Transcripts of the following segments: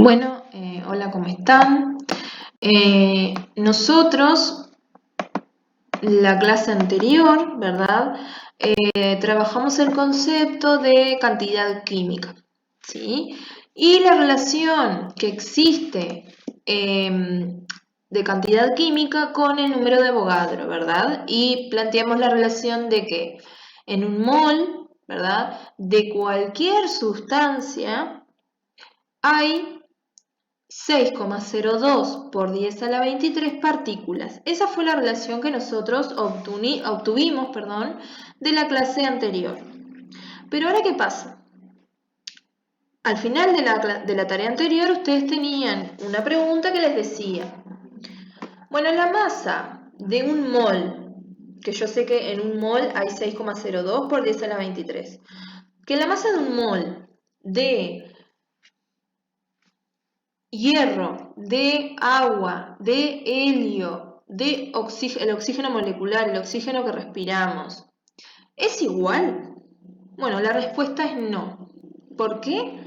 Bueno, hola, ¿cómo están? Nosotros, la clase anterior, ¿verdad? Trabajamos el concepto de cantidad química, ¿sí? Y la relación que existe de cantidad química con el número de Avogadro, ¿verdad? Y planteamos la relación de que en un mol, ¿verdad? De cualquier sustancia hay 6,02 por 10 a la 23 partículas. Esa fue la relación que nosotros obtuvimos, de la clase anterior. Pero ahora, ¿qué pasa? Al final de la tarea anterior, ustedes tenían una pregunta que les decía, bueno, la masa de un mol, que yo sé que en un mol hay 6,02 por 10 a la 23, que la masa de un mol de hierro, de agua, de helio, de oxígeno, el oxígeno molecular, el oxígeno que respiramos, ¿es igual? Bueno, la respuesta es no. ¿Por qué?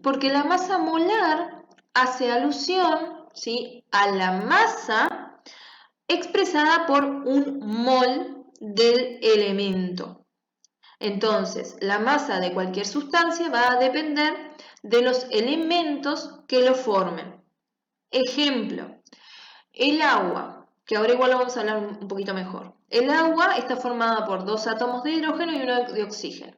Porque la masa molar hace alusión, ¿sí?, a la masa expresada por un mol del elemento. Entonces, la masa de cualquier sustancia va a depender de los elementos que lo formen. Ejemplo, el agua, que ahora igual lo vamos a hablar un poquito mejor. El agua está formada por 2 átomos de hidrógeno y 1 de oxígeno.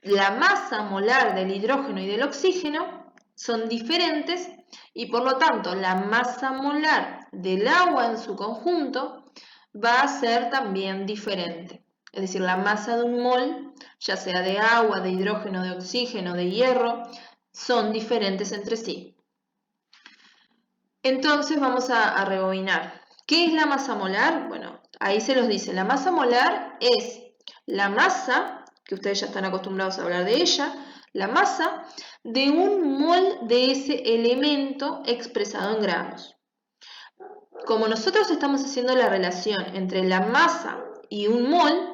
La masa molar del hidrógeno y del oxígeno son diferentes y por lo tanto la masa molar del agua en su conjunto va a ser también diferente. Es decir, la masa de un mol, ya sea de agua, de hidrógeno, de oxígeno, de hierro, son diferentes entre sí. Entonces vamos a rebobinar. ¿Qué es la masa molar? Bueno, ahí se los dice. La masa molar es la masa, que ustedes ya están acostumbrados a hablar de ella, la masa de un mol de ese elemento expresado en gramos. Como nosotros estamos haciendo la relación entre la masa y un mol,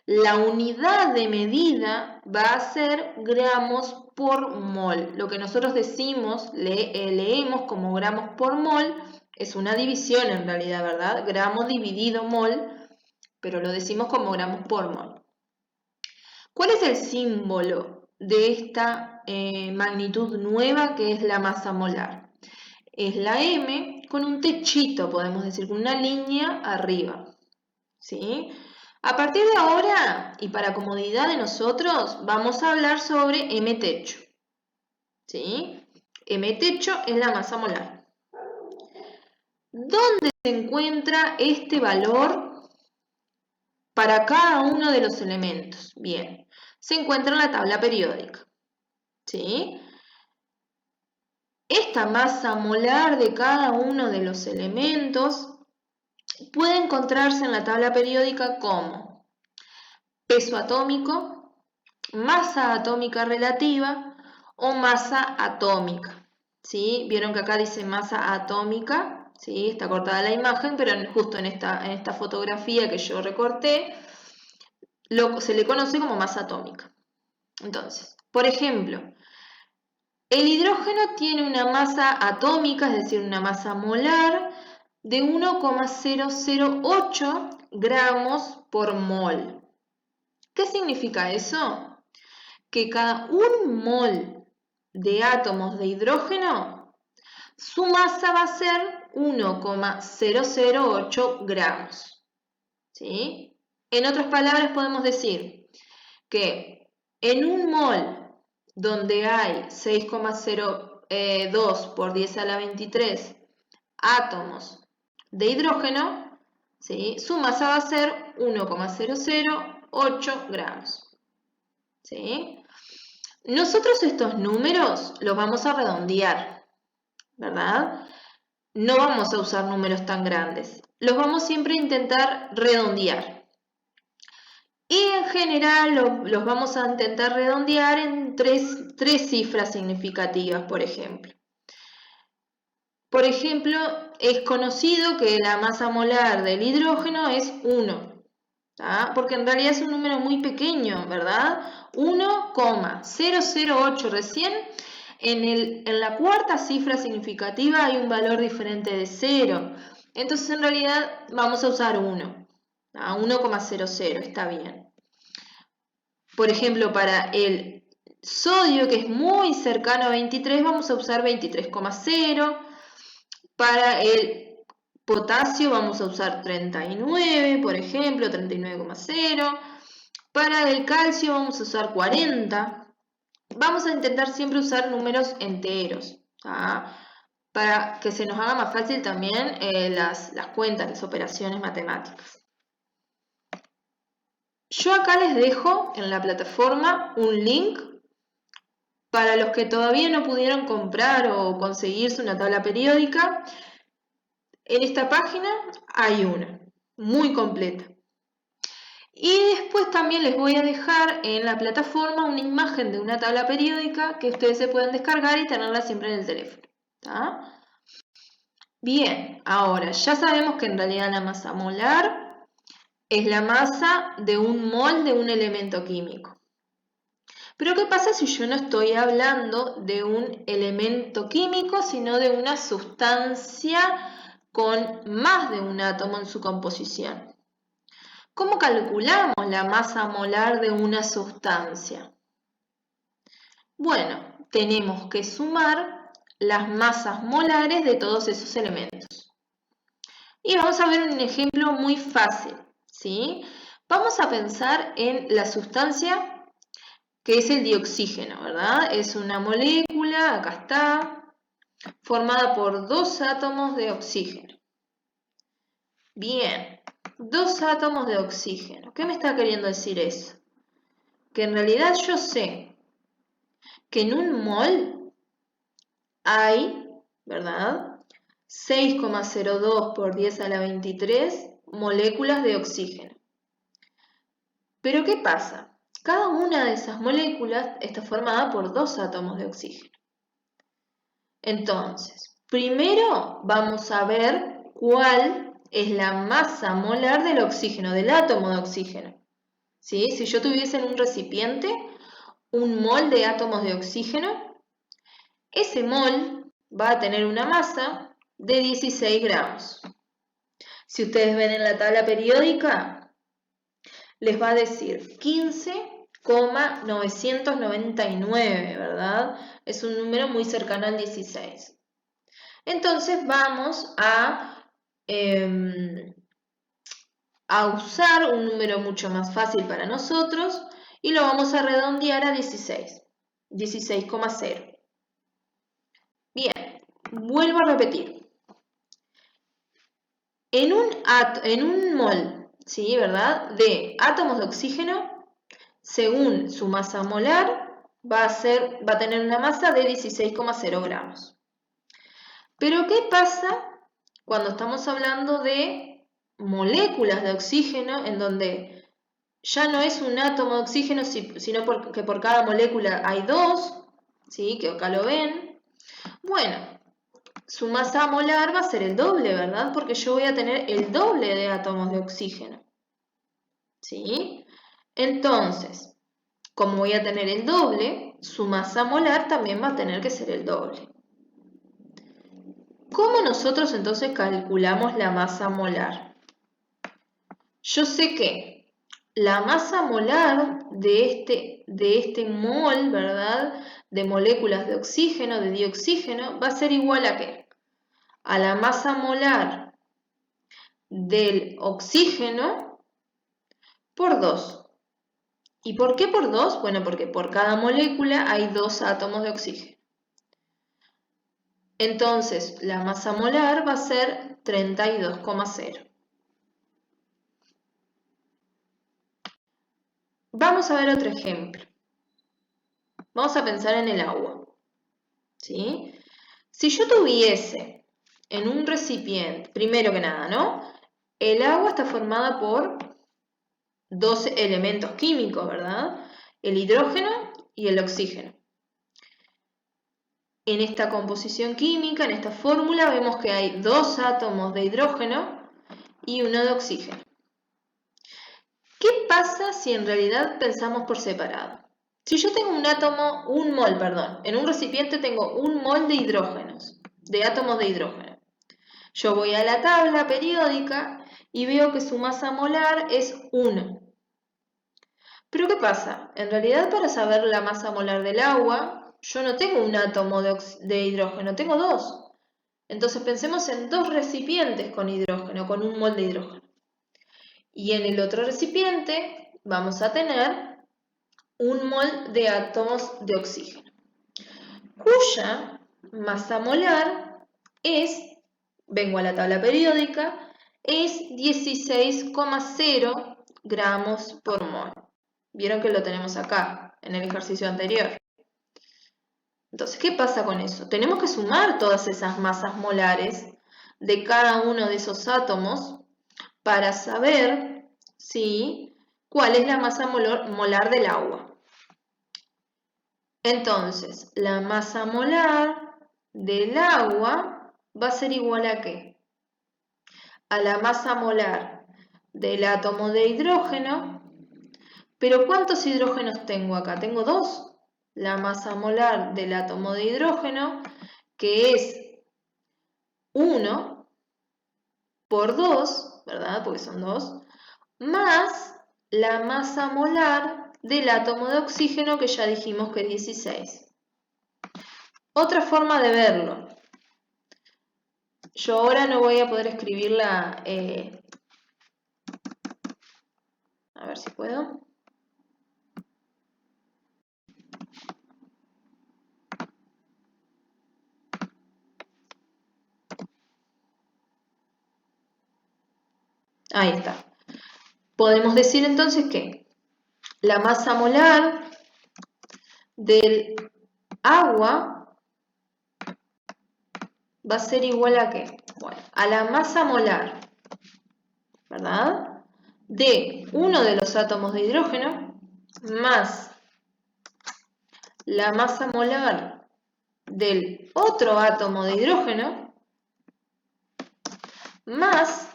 la unidad de medida va a ser gramos por mol. Lo que nosotros decimos, leemos como gramos por mol, es una división en realidad, ¿verdad? Gramo dividido mol, pero lo decimos como gramos por mol. ¿Cuál es el símbolo de esta magnitud nueva que es la masa molar? Es la M con un techito, podemos decir, con una línea arriba, ¿sí? A partir de ahora, y para comodidad de nosotros, vamos a hablar sobre M techo, ¿sí? M techo es la masa molar. ¿Dónde se encuentra este valor para cada uno de los elementos? Bien, se encuentra en la tabla periódica, ¿sí? Esta masa molar de cada uno de los elementos puede encontrarse en la tabla periódica como peso atómico, masa atómica relativa o masa atómica, ¿sí? Vieron que acá dice masa atómica, ¿sí? Está cortada la imagen, pero justo en esta fotografía que yo recorté, se le conoce como masa atómica. Entonces, por ejemplo, el hidrógeno tiene una masa atómica, es decir, una masa molar, de 1,008 gramos por mol. ¿Qué significa eso? Que cada un mol de átomos de hidrógeno, su masa va a ser 1,008 gramos, ¿sí? En otras palabras podemos decir que en un mol donde hay 6,02 por 10 a la 23 átomos de hidrógeno, ¿sí?, su masa va a ser 1,008 gramos. ¿Sí? Nosotros estos números los vamos a redondear, ¿verdad? No vamos a usar números tan grandes. Los vamos siempre a intentar redondear. Y en general los vamos a intentar redondear en tres cifras significativas, por ejemplo. Por ejemplo, es conocido que la masa molar del hidrógeno es 1, ¿tá? Porque en realidad es un número muy pequeño, ¿verdad? 1,008 recién en la cuarta cifra significativa hay un valor diferente de 0. Entonces en realidad vamos a usar 1. A 1,00 está bien. Por ejemplo, para el sodio, que es muy cercano a 23, vamos a usar 23,0. Para el potasio vamos a usar 39, por ejemplo, 39,0. Para el calcio vamos a usar 40. Vamos a intentar siempre usar números enteros, ¿tá? Para que se nos haga más fácil también las cuentas, las operaciones matemáticas. Yo acá les dejo en la plataforma un link para los que todavía no pudieron comprar o conseguirse una tabla periódica. En esta página hay una, muy completa. Y después también les voy a dejar en la plataforma una imagen de una tabla periódica que ustedes se pueden descargar y tenerla siempre en el teléfono, ¿tá? Bien, ahora ya sabemos que en realidad la masa molar es la masa de un mol de un elemento químico. Pero ¿qué pasa si yo no estoy hablando de un elemento químico, sino de una sustancia con más de un átomo en su composición? ¿Cómo calculamos la masa molar de una sustancia? Bueno, tenemos que sumar las masas molares de todos esos elementos. Y vamos a ver un ejemplo muy fácil, ¿sí? Vamos a pensar en la sustancia que es el dioxígeno, ¿verdad? Es una molécula, acá está, formada por 2 átomos de oxígeno. Bien, 2 átomos de oxígeno. ¿Qué me está queriendo decir eso? Que en realidad yo sé que en un mol hay, ¿verdad? 6,02 por 10 a la 23 moléculas de oxígeno. Pero ¿qué pasa? Cada una de esas moléculas está formada por 2 átomos de oxígeno. Entonces, primero vamos a ver cuál es la masa molar del oxígeno, del átomo de oxígeno. ¿Sí? Si yo tuviese en un recipiente un mol de átomos de oxígeno, ese mol va a tener una masa de 16 gramos. Si ustedes ven en la tabla periódica, les va a decir 15,999, ¿verdad? Es un número muy cercano al 16. Entonces vamos a usar un número mucho más fácil para nosotros y lo vamos a redondear a 16, 16,0. Bien, vuelvo a repetir. En un mol, ¿sí? ¿Verdad? De átomos de oxígeno, según su masa molar, va a tener una masa de 16,0 gramos. Pero ¿qué pasa cuando estamos hablando de moléculas de oxígeno en donde ya no es un átomo de oxígeno, sino que por cada molécula hay 2, ¿sí? Que acá lo ven. Bueno, su masa molar va a ser el doble, ¿verdad? Porque yo voy a tener el doble de átomos de oxígeno, ¿sí? Entonces, como voy a tener el doble, su masa molar también va a tener que ser el doble. ¿Cómo nosotros entonces calculamos la masa molar? Yo sé que la masa molar de este mol, ¿verdad? De moléculas de oxígeno, de dioxígeno, va a ser igual a ¿qué? A la masa molar del oxígeno por 2. ¿Y por qué por 2? Bueno, porque por cada molécula hay 2 átomos de oxígeno. Entonces, la masa molar va a ser 32,0. Vamos a ver otro ejemplo. Vamos a pensar en el agua, ¿sí? Si yo tuviese en un recipiente, primero que nada, ¿no? El agua está formada por 2 elementos químicos, ¿verdad? El hidrógeno y el oxígeno. En esta composición química, en esta fórmula, vemos que hay 2 átomos de hidrógeno y 1 de oxígeno. ¿Qué pasa si en realidad pensamos por separado? Si yo tengo un mol, perdón, en un recipiente tengo un mol de hidrógenos, de átomos de hidrógeno. Yo voy a la tabla periódica y veo que su masa molar es 1. Pero ¿qué pasa? En realidad, para saber la masa molar del agua, yo no tengo un átomo de hidrógeno, tengo 2. Entonces pensemos en 2 recipientes con hidrógeno, con un mol de hidrógeno. Y en el otro recipiente vamos a tener un mol de átomos de oxígeno, cuya masa molar es, vengo a la tabla periódica, es 16,0 gramos por mol. Vieron que lo tenemos acá, en el ejercicio anterior. Entonces, ¿qué pasa con eso? Tenemos que sumar todas esas masas molares de cada uno de esos átomos para saber, ¿sí?, cuál es la masa molar del agua. Entonces, la masa molar del agua va a ser igual ¿a qué? A la masa molar del átomo de hidrógeno. Pero ¿cuántos hidrógenos tengo acá? Tengo 2. La masa molar del átomo de hidrógeno, que es 1 por 2, ¿verdad? Porque son 2, más la masa molar del átomo de oxígeno, que ya dijimos que es 16. Otra forma de verlo. Yo ahora no voy a poder escribirla, a ver si puedo. Ahí está. Podemos decir entonces que la masa molar del agua va a ser igual ¿a qué? Bueno, a la masa molar, ¿verdad?, de uno de los átomos de hidrógeno más la masa molar del otro átomo de hidrógeno más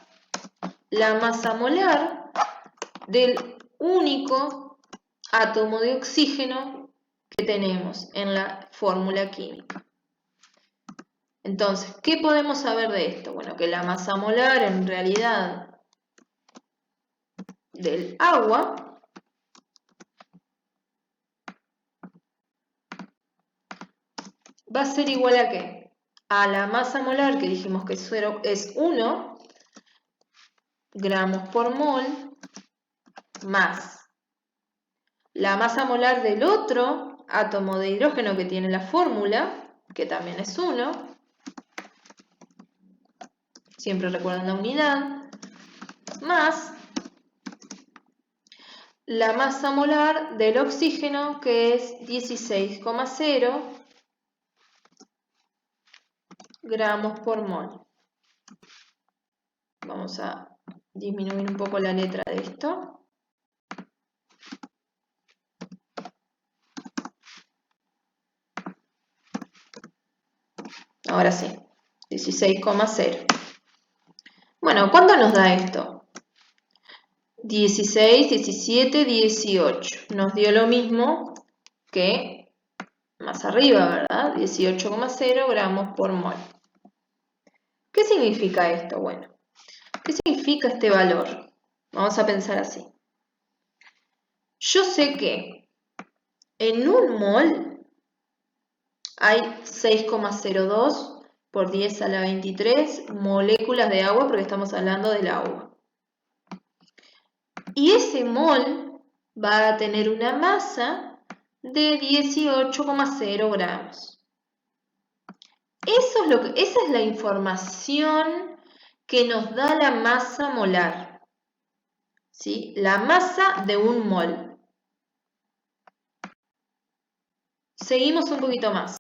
la masa molar del único átomo de oxígeno que tenemos en la fórmula química. Entonces, ¿qué podemos saber de esto? Bueno, que la masa molar en realidad del agua va a ser igual ¿a qué? A la masa molar, que dijimos que es 1 gramos por mol, más la masa molar del otro átomo de hidrógeno que tiene la fórmula, que también es 1, siempre recuerden la unidad, más la masa molar del oxígeno, que es 16,0 gramos por mol. Vamos a disminuir un poco la letra de esto. Ahora sí, 16,0. Bueno, ¿cuánto nos da esto? 16, 17, 18. Nos dio lo mismo que más arriba, ¿verdad? 18,0 gramos por mol. ¿Qué significa esto? Bueno, ¿qué significa este valor? Vamos a pensar así. Yo sé que en un mol hay 6,02 por 10 a la 23 moléculas de agua, porque estamos hablando del agua. Y ese mol va a tener una masa de 18,0 gramos. Esa es la información que nos da la masa molar, ¿sí? La masa de un mol. Seguimos un poquito más.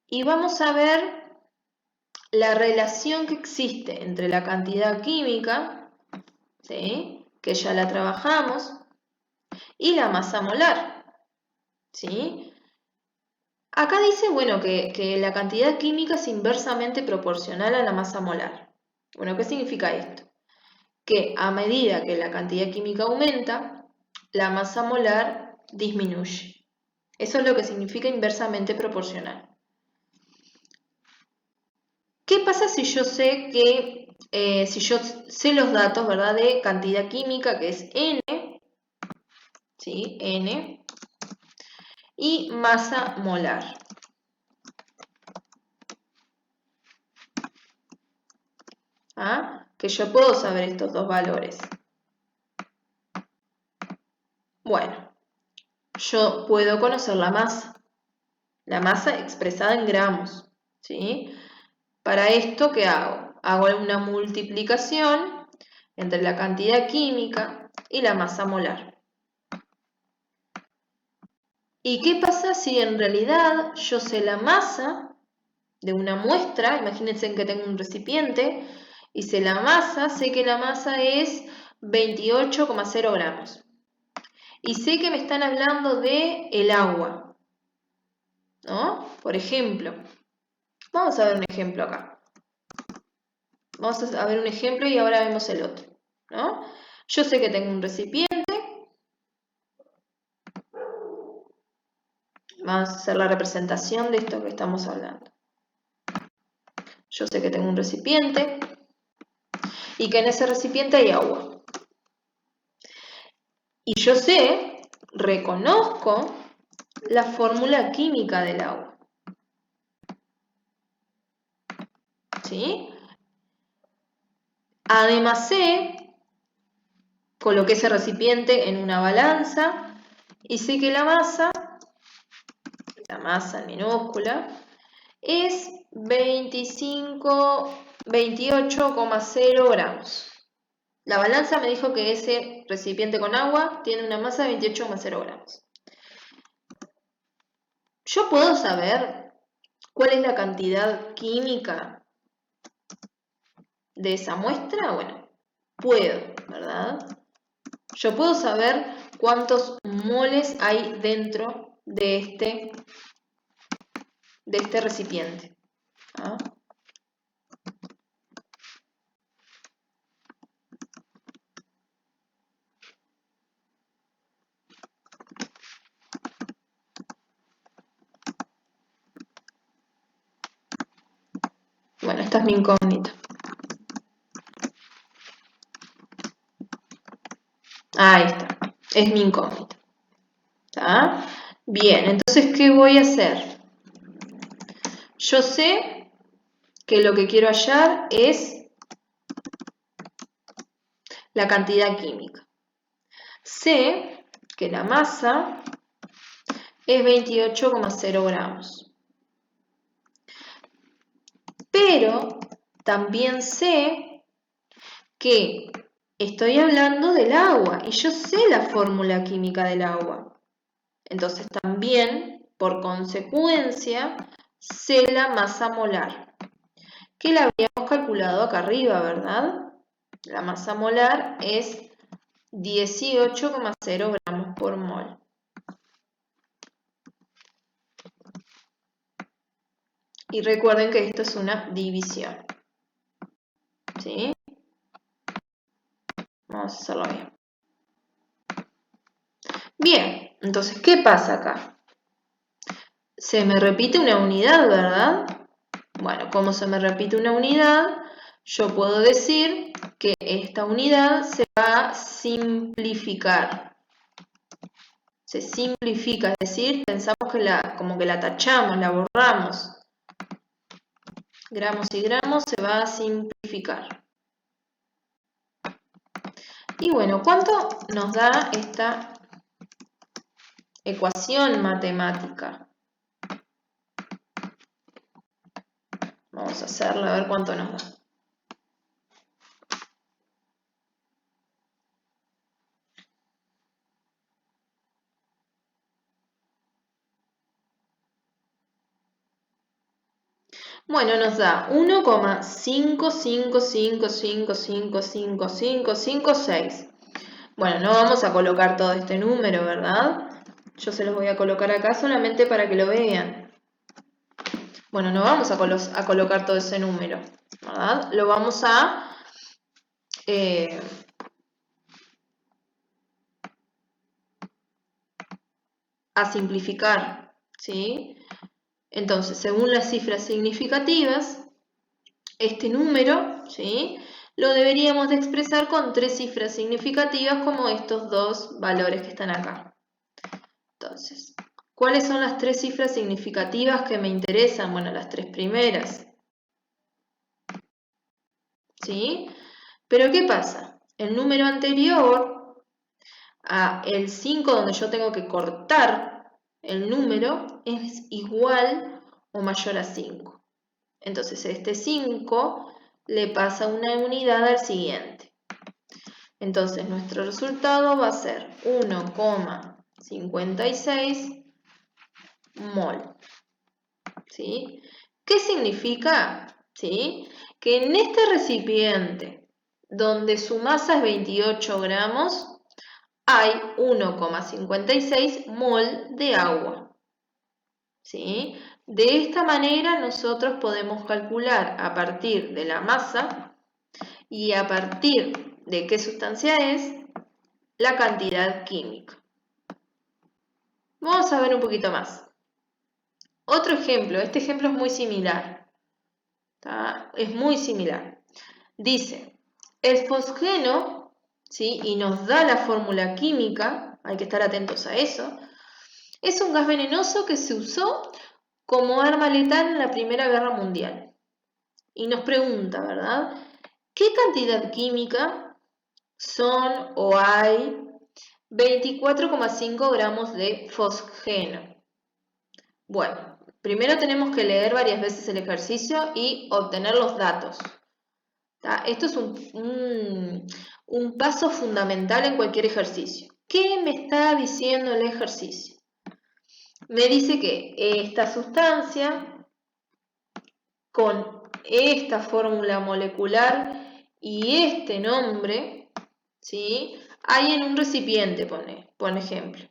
Y vamos a ver la relación que existe entre la cantidad química, ¿sí?, que ya la trabajamos, y la masa molar, ¿sí? Acá dice, bueno, que la cantidad química es inversamente proporcional a la masa molar. Bueno, ¿qué significa esto? Que a medida que la cantidad química aumenta, la masa molar disminuye. Eso es lo que significa inversamente proporcional. ¿Qué pasa si yo sé si yo sé los datos, ¿verdad?, de cantidad química, que es N, ¿sí? N, y masa molar. ¿Ah? Que yo puedo saber estos dos valores. Bueno, yo puedo conocer la masa expresada en gramos, ¿sí? Para esto, ¿qué hago? Hago una multiplicación entre la cantidad química y la masa molar. ¿Y qué pasa si en realidad yo sé la masa de una muestra? Imagínense que tengo un recipiente y sé la masa, sé que la masa es 28,0 gramos. Y sé que me están hablando de el agua, ¿no? Por ejemplo, vamos a ver un ejemplo acá. Vamos a ver un ejemplo y ahora vemos el otro, ¿no? Yo sé que tengo un recipiente. Vamos a hacer la representación de esto que estamos hablando. Yo sé que tengo un recipiente y que en ese recipiente hay agua. Y yo reconozco la fórmula química del agua. ¿Sí? Además coloqué ese recipiente en una balanza y sé que la masa en minúscula, es 28,0 gramos. La balanza me dijo que ese recipiente con agua tiene una masa de 28,0 gramos. ¿Yo puedo saber cuál es la cantidad química de esa muestra? Bueno, puedo, ¿verdad? Yo puedo saber cuántos moles hay dentro de este recipiente. ¿Ah? Bueno, esta es mi incógnita. Ahí está, es mi incógnita. ¿Está? Bien, entonces, ¿qué voy a hacer? Yo sé que lo que quiero hallar es la cantidad química. Sé que la masa es 28,0 gramos. Pero también sé que estoy hablando del agua y yo sé la fórmula química del agua. Entonces también, por consecuencia, sé la masa molar, que la habíamos calculado acá arriba, ¿verdad? La masa molar es 18,0 gramos por mol. Y recuerden que esto es una división. ¿Sí? Vamos a hacerlo bien. Bien, entonces, ¿qué pasa acá? Se me repite una unidad, ¿verdad? Bueno, como se me repite una unidad, yo puedo decir que esta unidad se va a simplificar. Se simplifica, es decir, pensamos que como que la tachamos, la borramos. Gramos y gramos se va a simplificar. Y bueno, ¿cuánto nos da esta ecuación matemática? Vamos a hacerla a ver cuánto nos da. Bueno, nos da 1,555555556. Bueno, no vamos a colocar todo este número, ¿verdad? Yo se los voy a colocar acá solamente para que lo vean. Bueno, no vamos a colocar todo ese número, ¿verdad? Lo vamos a a simplificar, ¿sí? Entonces, según las cifras significativas, este número, ¿sí?, lo deberíamos de expresar con 3 cifras significativas como estos dos valores que están acá. Entonces, ¿cuáles son las 3 cifras significativas que me interesan? Bueno, las 3 primeras, ¿sí? Pero ¿qué pasa? El número anterior a el 5, donde yo tengo que cortar el número, es igual o mayor a 5. Entonces, este 5 le pasa una unidad al siguiente. Entonces, nuestro resultado va a ser 1,56 mol. ¿Sí? ¿Qué significa? ¿Sí? Que en este recipiente, donde su masa es 28 gramos, hay 1,56 mol de agua. ¿Sí? De esta manera nosotros podemos calcular a partir de la masa y a partir de qué sustancia es la cantidad química. Vamos a ver un poquito más. Otro ejemplo, este ejemplo es muy similar. ¿Tá? Es muy similar. Dice, el fosgeno, ¿sí?, y nos da la fórmula química, hay que estar atentos a eso, es un gas venenoso que se usó como arma letal en la Primera Guerra Mundial. Y nos pregunta, ¿verdad?, ¿qué cantidad química son o hay 24,5 gramos de fosgeno? Bueno, primero tenemos que leer varias veces el ejercicio y obtener los datos. ¿Tá? Esto es un paso fundamental en cualquier ejercicio. ¿Qué me está diciendo el ejercicio? Me dice que esta sustancia con esta fórmula molecular y este nombre, ¿sí?, hay en un recipiente, por ejemplo.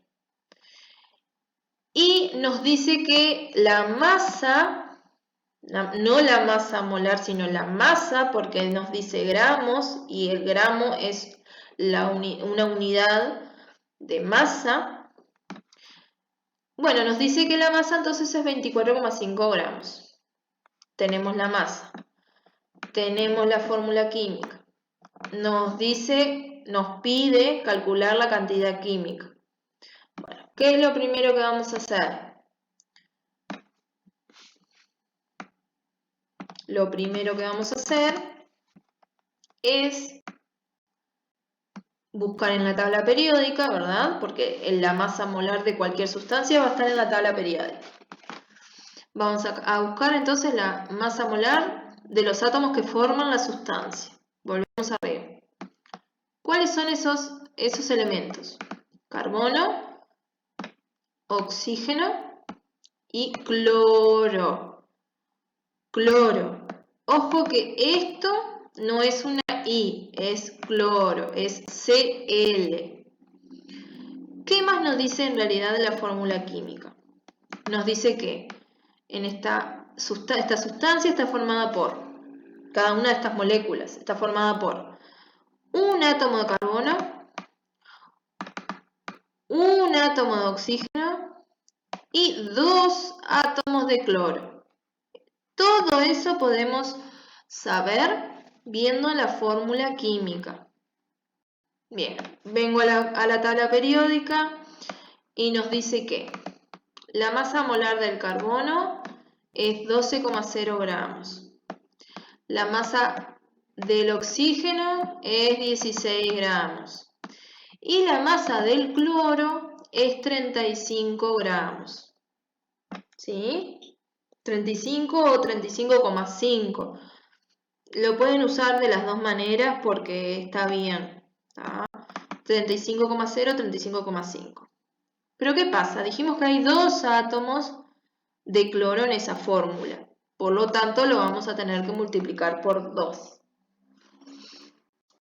Y nos dice que la masa, no la masa molar, sino la masa, porque nos dice gramos y el gramo es una unidad de masa. Bueno, nos dice que la masa entonces es 24,5 gramos. Tenemos la masa, tenemos la fórmula química. Nos pide calcular la cantidad química. Bueno, ¿qué es lo primero que vamos a hacer? Lo primero que vamos a hacer es buscar en la tabla periódica, ¿verdad? Porque la masa molar de cualquier sustancia va a estar en la tabla periódica. Vamos a buscar entonces la masa molar de los átomos que forman la sustancia. Volvemos arriba. ¿Cuáles son esos elementos? Carbono, oxígeno y cloro. Cloro. Ojo que esto no es una I, es cloro, es Cl. ¿Qué más nos dice en realidad de la fórmula química? Nos dice que en esta sustancia está formada por, cada una de estas moléculas está formada por un átomo de carbono, un átomo de oxígeno y 2 átomos de cloro. Todo eso podemos saber viendo la fórmula química. Bien, vengo a la tabla periódica y nos dice que la masa molar del carbono es 12,0 gramos. La masa del oxígeno es 16 gramos. Y la masa del cloro es 35 gramos. ¿Sí? 35 o 35,5. Lo pueden usar de las dos maneras porque está bien. 35,0, 35,5. Pero ¿qué pasa? Dijimos que hay 2 átomos de cloro en esa fórmula. Por lo tanto, lo vamos a tener que multiplicar por 2.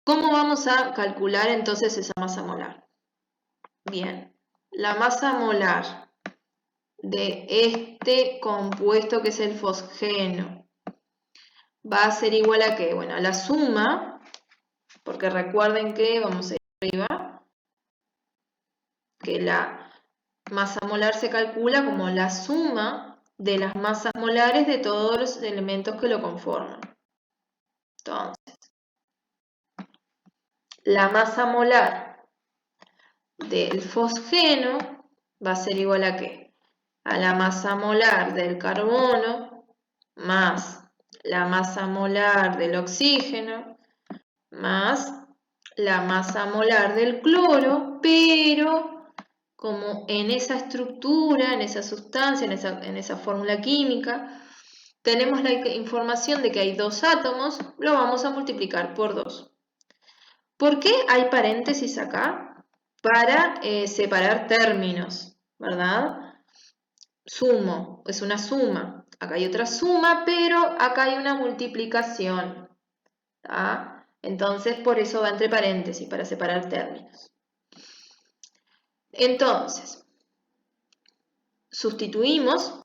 ¿Cómo vamos a calcular entonces esa masa molar? Bien, la masa molar de este compuesto que es el fosgeno va a ser igual a ¿qué? Bueno, a la suma, porque recuerden que vamos a ir arriba, que la Masa molar se calcula como la suma de las masas molares de todos los elementos que lo conforman. Entonces, la masa molar del fosgeno va a ser igual a ¿qué? A la masa molar del carbono más la masa molar del oxígeno más la masa molar del cloro, pero como en esa estructura, en esa sustancia, en esa fórmula química, tenemos la información de que hay dos átomos, lo vamos a multiplicar por 2. ¿Por qué hay paréntesis acá? Para separar términos, ¿verdad? Sumo, es una suma. Acá hay otra suma, pero acá hay una multiplicación. ¿Tá? Entonces, por eso va entre paréntesis, para separar términos. Entonces, sustituimos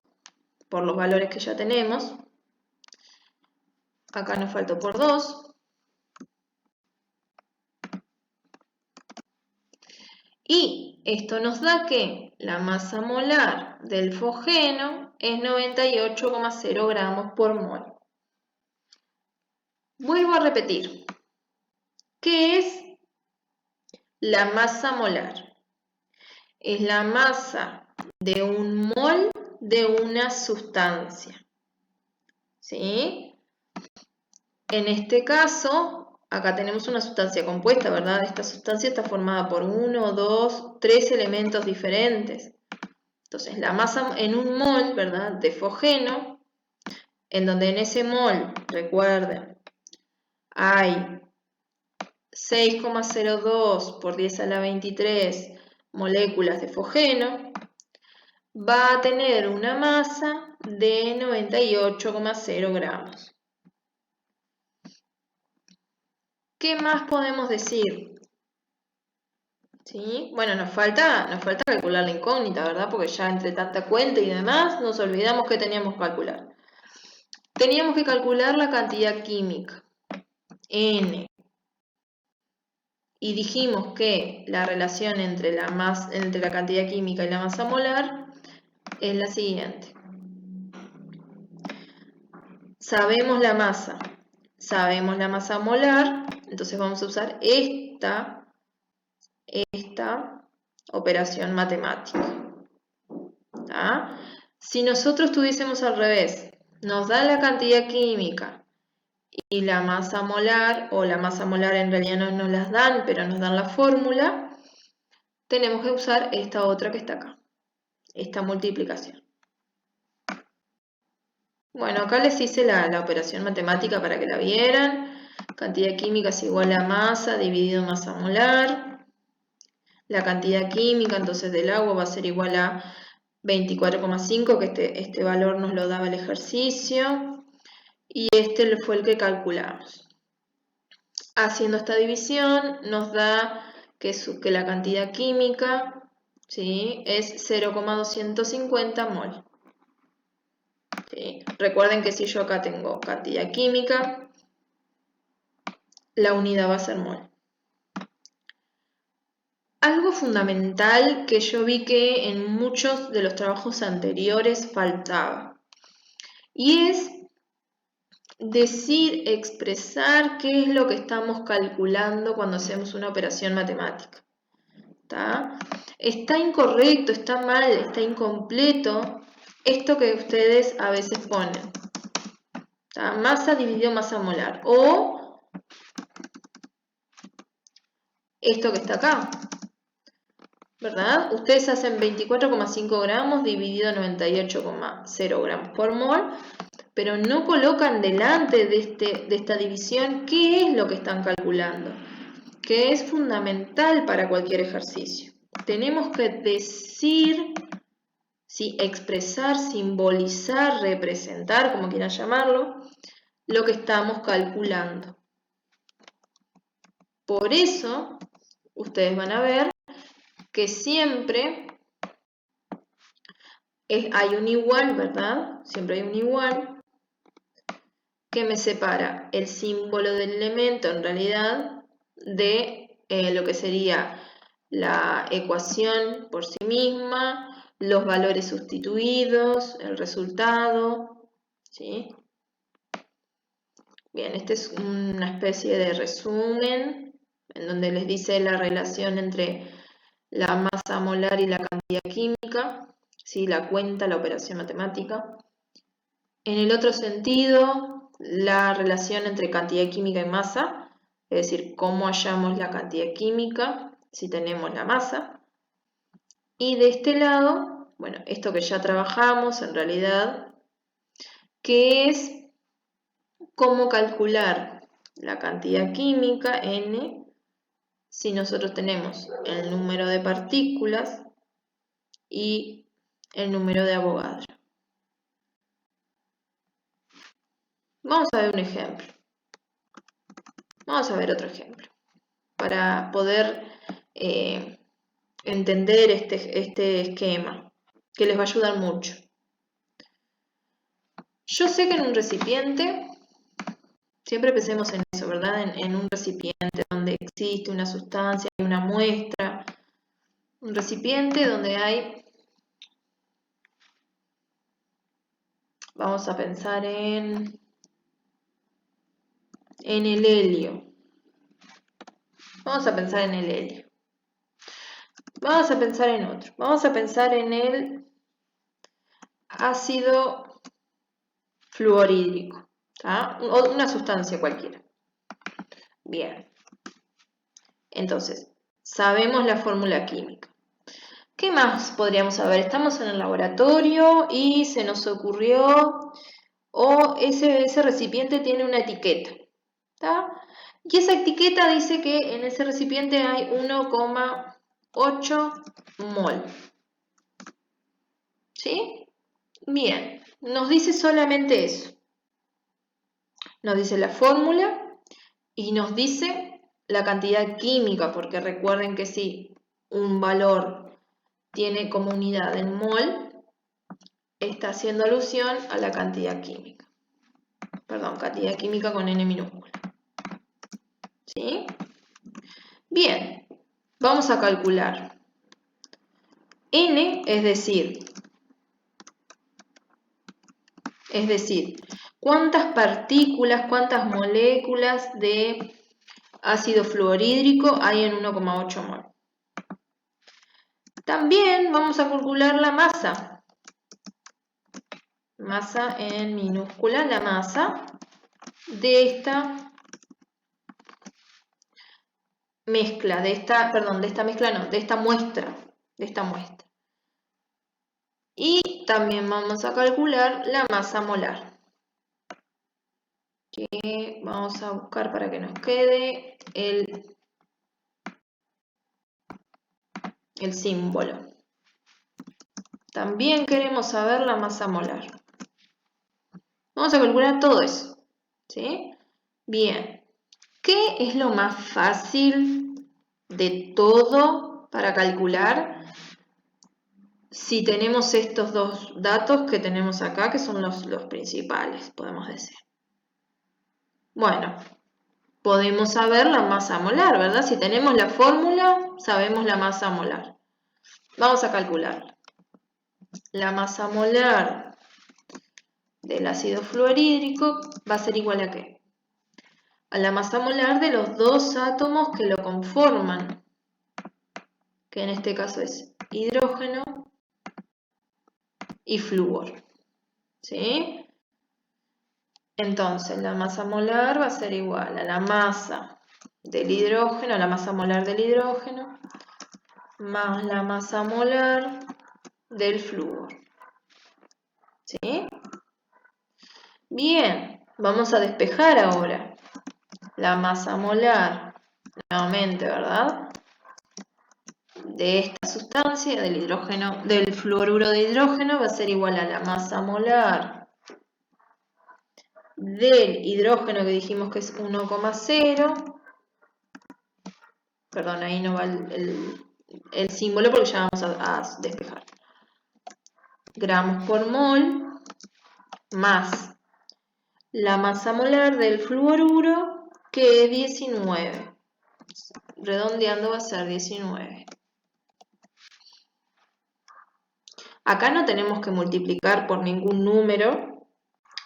por los valores que ya tenemos. Acá nos faltó por 2. Y esto nos da que la masa molar del fosgeno es 98,0 gramos por mol. Vuelvo a repetir. ¿Qué es la masa molar? Es la masa de un mol de una sustancia. ¿Sí? En este caso, acá tenemos una sustancia compuesta, ¿verdad? Esta sustancia está formada por 1, 2, 3 elementos diferentes. Entonces, la masa en un mol, ¿verdad? De fosgeno, en donde en ese mol, recuerden, hay 6,02 por 10 a la 23 moléculas de fosgeno, va a tener una masa de 98,0 gramos. ¿Qué más podemos decir? ¿Sí? Bueno, nos falta calcular la incógnita, ¿verdad? Porque ya entre tanta cuenta y demás, nos olvidamos que teníamos que calcular. Teníamos que calcular la cantidad química, N. Y dijimos que la relación entre la cantidad química y la masa molar es la siguiente. Sabemos la masa molar, entonces vamos a usar esta operación matemática. ¿Tá? Si nosotros tuviésemos al revés, nos da la cantidad química y la masa molar, o la masa molar en realidad no nos las dan, pero nos dan la fórmula, tenemos que usar esta otra que está acá, esta multiplicación. Bueno, acá les hice la operación matemática para que la vieran. Cantidad química es igual a masa dividido masa molar. La cantidad química entonces del agua va a ser igual a 24,5, que este valor nos lo daba el ejercicio. Y este fue el que calculamos. Haciendo esta división nos da que la cantidad química, ¿sí?, es 0,250 mol. ¿Sí? Recuerden que si yo acá tengo cantidad química, la unidad va a ser mol. Algo fundamental que yo vi que en muchos de los trabajos anteriores faltaba, y es decir, expresar qué es lo que estamos calculando cuando hacemos una operación matemática. ¿Tá? Está incorrecto, está mal, está incompleto esto que ustedes a veces ponen. ¿Tá? Masa dividido masa molar. O esto que está acá. ¿Verdad? Ustedes hacen 24,5 gramos dividido 98,0 gramos por mol, pero no colocan delante de esta división qué es lo que están calculando, que es fundamental para cualquier ejercicio. Tenemos que decir, ¿sí?, expresar, simbolizar, representar, como quieran llamarlo, lo que estamos calculando. Por eso, ustedes van a ver que siempre hay un igual, ¿verdad? Siempre hay un igual que me separa el símbolo del elemento, en realidad, de lo que sería la ecuación por sí misma los valores sustituidos, el resultado, ¿sí? Bien, este es una especie de resumen en donde les dice la relación entre la masa molar y la cantidad química, ¿sí? La cuenta, la operación matemática. En el otro sentido, la relación entre cantidad química y masa, es decir, cómo hallamos la cantidad química si tenemos la masa. Y de este lado, bueno, esto que ya trabajamos en realidad, que es cómo calcular la cantidad química N si nosotros tenemos el número de partículas y el número de Avogadro. Vamos a ver un ejemplo. Vamos a ver otro ejemplo para poder entender este esquema que les va a ayudar mucho. Yo sé que en un recipiente, siempre pensemos en eso, ¿verdad? En un recipiente donde existe una sustancia, una muestra, un recipiente donde hay, vamos a pensar en el helio. Vamos a pensar en el helio. Vamos a pensar en otro. Vamos a pensar en el ácido fluorhídrico, ¿tá? O una sustancia cualquiera. Bien. Entonces, sabemos la fórmula química. ¿Qué más podríamos saber? Estamos en el laboratorio y se nos ocurrió, o ese recipiente tiene una etiqueta, ¿tá? Y esa etiqueta dice que en ese recipiente hay 1,8 mol. ¿Sí? Bien, nos dice solamente eso. Nos dice la fórmula y nos dice la cantidad química, porque recuerden que si un valor tiene como unidad el mol, está haciendo alusión a la cantidad química. Perdón, cantidad química con N minúscula. ¿Sí? Bien, vamos a calcular. N, es decir, cuántas partículas, cuántas moléculas de ácido fluorhídrico hay en 1,8 mol. También vamos a calcular la masa. Masa en minúscula, la masa de esta mezcla, de esta muestra. Y también vamos a calcular la masa molar. Que vamos a buscar para que nos quede el símbolo. También queremos saber la masa molar. Vamos a calcular todo eso, ¿sí? Bien. ¿Qué es lo más fácil de todo para calcular si tenemos estos dos datos que tenemos acá, que son los principales, podemos decir? Bueno, podemos saber la masa molar, ¿verdad? Si tenemos la fórmula, sabemos la masa molar. Vamos a calcular. La masa molar del ácido fluorhídrico va a ser igual a ¿qué? A la masa molar de los dos átomos que lo conforman, que en este caso es hidrógeno y flúor. ¿Sí? Entonces, la masa molar va a ser igual a la masa del hidrógeno, la masa molar del hidrógeno, más la masa molar del flúor. ¿Sí? Bien, vamos a despejar ahora la masa molar, nuevamente, ¿verdad? De esta sustancia, del hidrógeno, del fluoruro de hidrógeno, va a ser igual a la masa molar del hidrógeno que dijimos que es 1,0. Perdón, ahí no va el símbolo porque ya vamos a despejar. Gramos por mol más la masa molar del fluoruro, que es 19. Redondeando va a ser 19. Acá no tenemos que multiplicar por ningún número,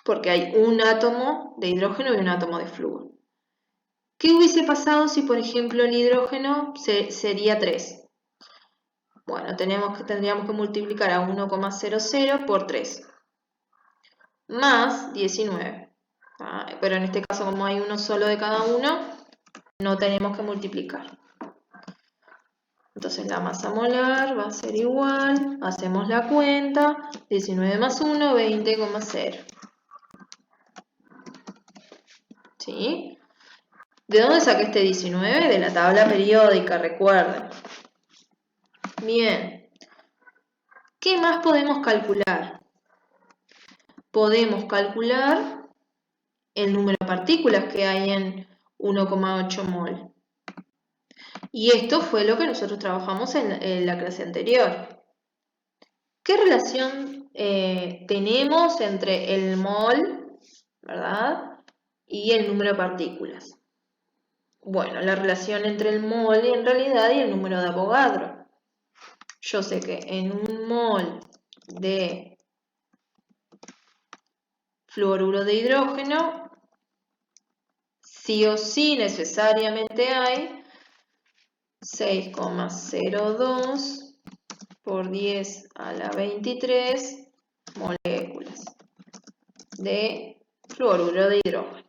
porque hay un átomo de hidrógeno y un átomo de flúor. ¿Qué hubiese pasado si, por ejemplo, el hidrógeno sería 3? Bueno, tendríamos que multiplicar a 1,00 por 3, más 19. Pero en este caso, como hay uno solo de cada uno, no tenemos que multiplicar. Entonces la masa molar va a ser igual, hacemos la cuenta, 19 más 1, 20,0. ¿Sí? ¿De dónde saqué este 19? De la tabla periódica, recuerden. Bien. ¿Qué más podemos calcular? Podemos calcular el número de partículas que hay en 1,8 mol. Y esto fue lo que nosotros trabajamos en la clase anterior. ¿Qué relación tenemos entre el mol, ¿verdad?, y el número de partículas? Bueno, la relación entre el mol en realidad y el número de Avogadro. Yo sé que en un mol de fluoruro de hidrógeno, sí o sí necesariamente hay 6,02 por 10 a la 23 moléculas de fluoruro de hidrógeno.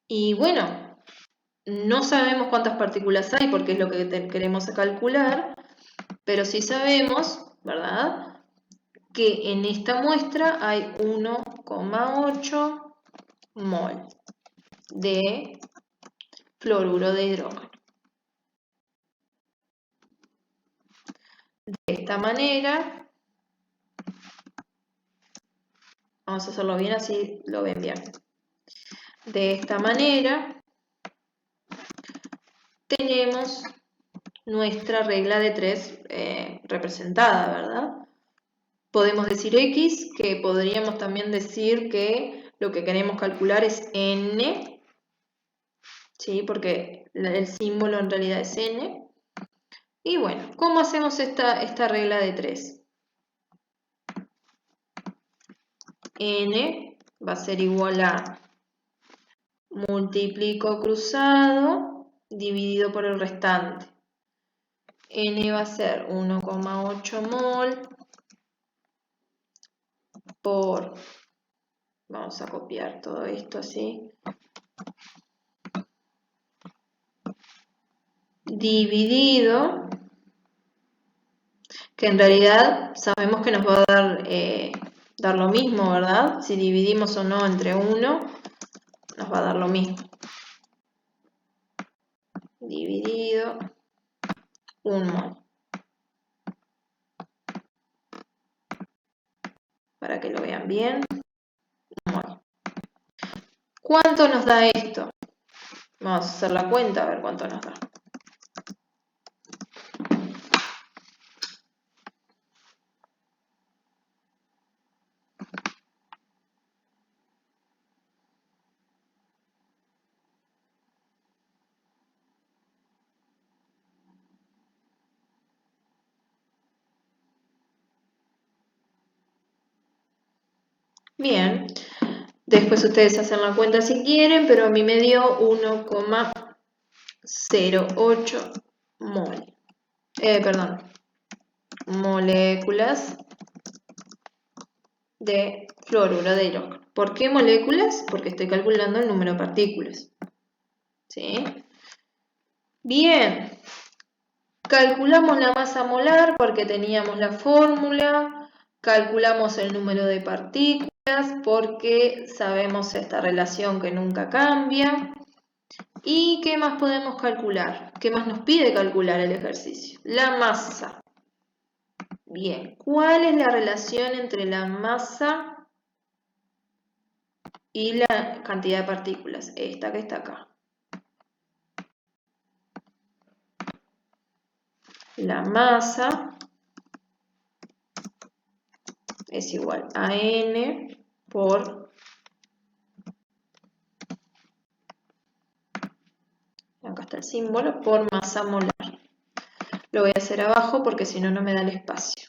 Y bueno, no sabemos cuántas partículas hay porque es lo que queremos calcular, pero sí sabemos, ¿verdad?, que en esta muestra hay 1,8 mol de fluoruro de hidrógeno. De esta manera, vamos a hacerlo bien así lo ven bien. De esta manera tenemos nuestra regla de 3 representada, ¿verdad? Podemos decir X, que podríamos también decir que lo que queremos calcular es N, ¿sí?, porque el símbolo en realidad es N. Y bueno, ¿cómo hacemos esta regla de 3? N va a ser igual a multiplico cruzado dividido por el restante. N va a ser 1,8 mol por, vamos a copiar todo esto así, dividido, que en realidad sabemos que nos va a dar lo mismo, ¿verdad? Si dividimos o no entre 1, nos va a dar lo mismo. Dividido 1 mol. Para que lo vean bien. 1 mol. ¿Cuánto nos da esto? Vamos a hacer la cuenta a ver cuánto nos da. Bien, después ustedes hacen la cuenta si quieren, pero a mí me dio 1,08 mol. Moléculas de fluoruro de hidrógeno. ¿Por qué moléculas? Porque estoy calculando el número de partículas. ¿Sí? Bien. Calculamos la masa molar porque teníamos la fórmula. Calculamos el número de partículas porque sabemos esta relación que nunca cambia. ¿Y qué más podemos calcular? ¿Qué más nos pide calcular el ejercicio? La masa. Bien, ¿cuál es la relación entre la masa y la cantidad de partículas? Esta que está acá. La masa es igual a N por, acá está el símbolo, por masa molar. Lo voy a hacer abajo porque si no, no me da el espacio.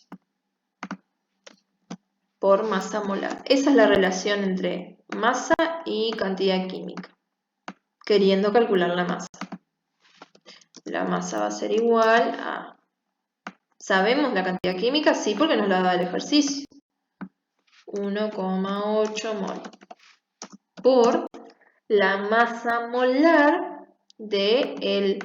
Por masa molar. Esa es la relación entre masa y cantidad química, queriendo calcular la masa. La masa va a ser igual a... ¿Sabemos la cantidad química? Sí, porque nos la da el ejercicio. 1,8 mol. Por la masa molar de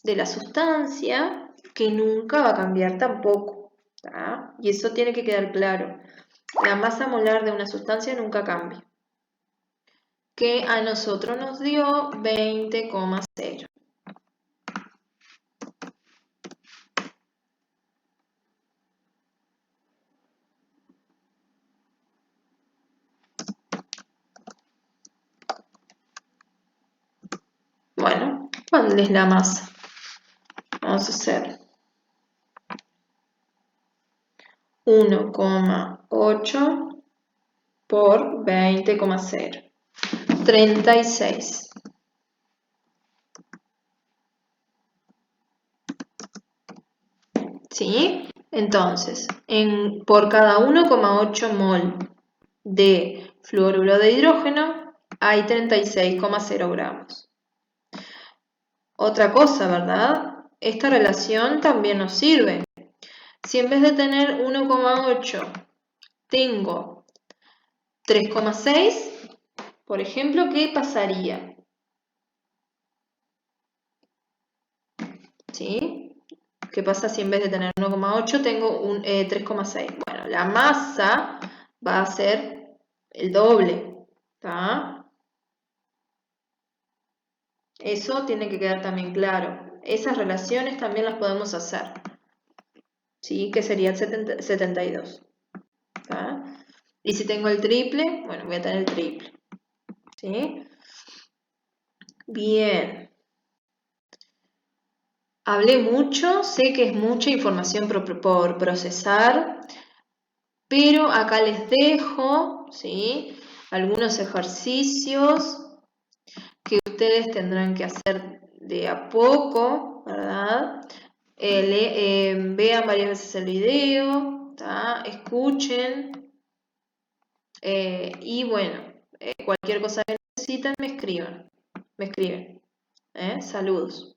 la sustancia, que nunca va a cambiar tampoco. ¿Tá? Y eso tiene que quedar claro. La masa molar de una sustancia nunca cambia. Que a nosotros nos dio 20,0. Bueno, ¿cuál es la masa? Vamos a hacer 1,8 por 20,0. 36. ¿Sí? Entonces, por cada 1,8 mol de fluoruro de hidrógeno hay 36,0 gramos. Otra cosa, ¿verdad? Esta relación también nos sirve. Si en vez de tener 1,8 tengo 3,6, por ejemplo, ¿qué pasaría? ¿Sí? ¿Qué pasa si en vez de tener 1,8 tengo un 3,6? Bueno, la masa va a ser el doble, ¿tá? Eso tiene que quedar también claro. Esas relaciones también las podemos hacer, ¿sí? Que sería 72, ¿tá? Y si tengo el triple, bueno, voy a tener el triple, ¿sí? Bien. Hablé mucho, sé que es mucha información por procesar, pero acá les dejo, ¿sí? Algunos ejercicios que ustedes tendrán que hacer de a poco, ¿verdad? Vean varias veces el video, ¿tá? Escuchen, y bueno, cualquier cosa que necesiten me escriben. Saludos.